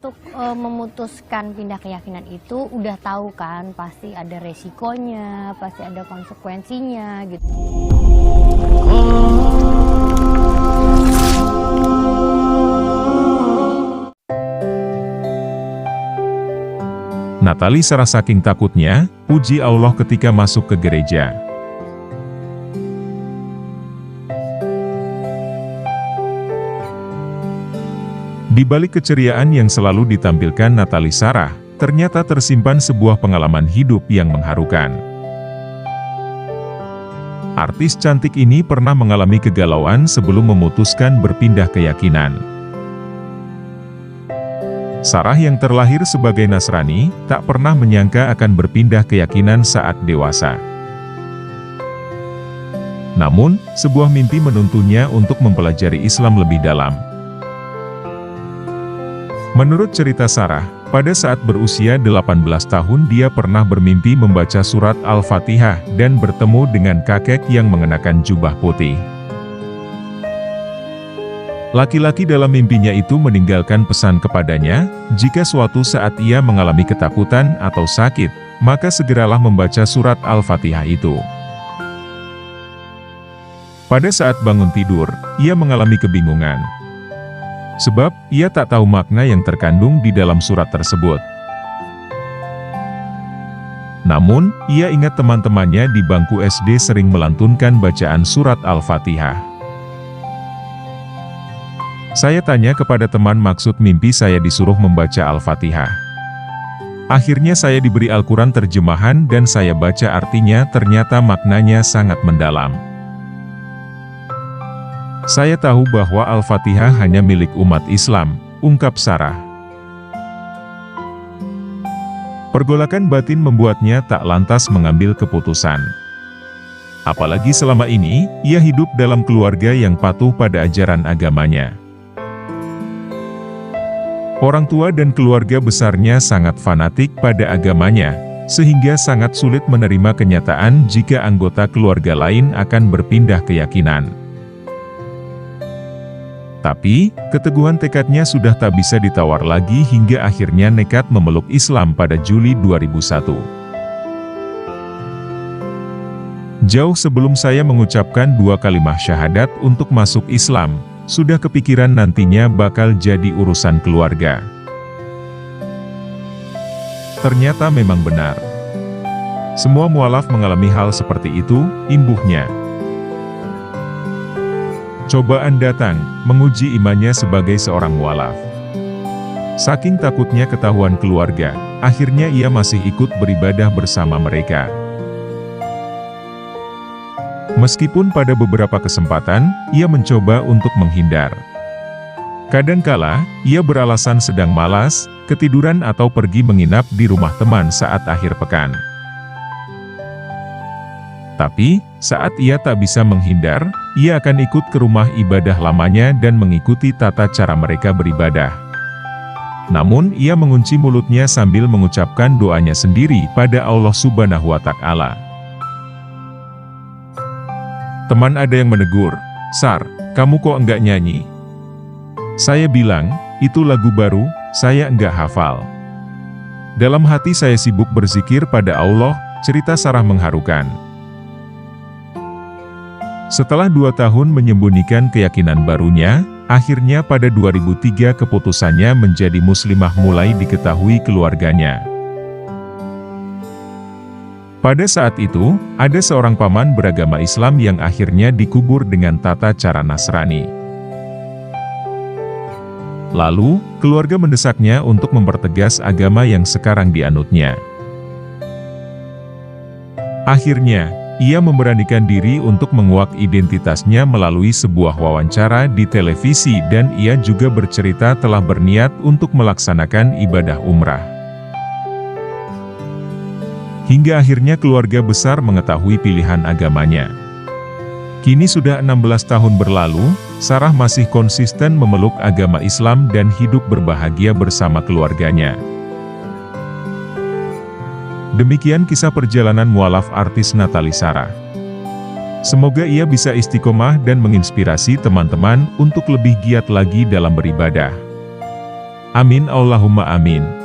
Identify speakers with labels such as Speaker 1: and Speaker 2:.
Speaker 1: Untuk memutuskan pindah keyakinan itu udah tahu kan, pasti ada resikonya, pasti ada konsekuensinya gitu.
Speaker 2: Natali Sarah saking takutnya, puji Allah ketika masuk ke gereja. Di balik keceriaan yang selalu ditampilkan Natali Sarah, ternyata tersimpan sebuah pengalaman hidup yang mengharukan. Artis cantik ini pernah mengalami kegalauan sebelum memutuskan berpindah keyakinan. Sarah yang terlahir sebagai Nasrani, tak pernah menyangka akan berpindah keyakinan saat dewasa. Namun, sebuah mimpi menuntunnya untuk mempelajari Islam lebih dalam. Menurut cerita Sarah, pada saat berusia 18 tahun dia pernah bermimpi membaca surat Al-Fatihah dan bertemu dengan kakek yang mengenakan jubah putih. Laki-laki dalam mimpinya itu meninggalkan pesan kepadanya, jika suatu saat ia mengalami ketakutan atau sakit, maka segeralah membaca surat Al-Fatihah itu. Pada saat bangun tidur, ia mengalami kebingungan. Sebab, ia tak tahu makna yang terkandung di dalam surat tersebut. Namun, ia ingat teman-temannya di bangku SD sering melantunkan bacaan surat Al-Fatihah. Saya tanya kepada teman maksud mimpi saya disuruh membaca Al-Fatihah. Akhirnya saya diberi Al-Quran terjemahan dan saya baca artinya ternyata maknanya sangat mendalam. Saya tahu bahwa Al-Fatihah hanya milik umat Islam, ungkap Sarah. Pergolakan batin membuatnya tak lantas mengambil keputusan. Apalagi selama ini, ia hidup dalam keluarga yang patuh pada ajaran agamanya. Orang tua dan keluarga besarnya sangat fanatik pada agamanya, sehingga sangat sulit menerima kenyataan jika anggota keluarga lain akan berpindah keyakinan. Tapi, keteguhan tekadnya sudah tak bisa ditawar lagi hingga akhirnya nekat memeluk Islam pada Juli 2001. Jauh sebelum saya mengucapkan 2 kalimat syahadat untuk masuk Islam, sudah kepikiran nantinya bakal jadi urusan keluarga. Ternyata memang benar. Semua mualaf mengalami hal seperti itu, imbuhnya. Cobaan datang, menguji imannya sebagai seorang mualaf. Saking takutnya ketahuan keluarga, akhirnya ia masih ikut beribadah bersama mereka. Meskipun pada beberapa kesempatan, ia mencoba untuk menghindar. Kadangkala, ia beralasan sedang malas, ketiduran atau pergi menginap di rumah teman saat akhir pekan. Tapi, saat ia tak bisa menghindar, ia akan ikut ke rumah ibadah lamanya dan mengikuti tata cara mereka beribadah. Namun, ia mengunci mulutnya sambil mengucapkan doanya sendiri pada Allah Subhanahu wa Ta'ala. Teman ada yang menegur, "Sar, kamu kok enggak nyanyi?" Saya bilang, "Itu lagu baru, saya enggak hafal." Dalam hati saya sibuk berzikir pada Allah, cerita Sarah mengharukan. Setelah 2 tahun menyembunyikan keyakinan barunya, akhirnya pada 2003 keputusannya menjadi muslimah mulai diketahui keluarganya. Pada saat itu, ada seorang paman beragama Islam yang akhirnya dikubur dengan tata cara Nasrani. Lalu, keluarga mendesaknya untuk mempertegas agama yang sekarang dianutnya. Akhirnya, ia memberanikan diri untuk menguak identitasnya melalui sebuah wawancara di televisi dan ia juga bercerita telah berniat untuk melaksanakan ibadah umrah. Hingga akhirnya keluarga besar mengetahui pilihan agamanya. Kini sudah 16 tahun berlalu, Sarah masih konsisten memeluk agama Islam dan hidup berbahagia bersama keluarganya. Demikian kisah perjalanan mualaf artis Natali Sarah. Semoga ia bisa istiqomah dan menginspirasi teman-teman untuk lebih giat lagi dalam beribadah. Amin Allahumma amin.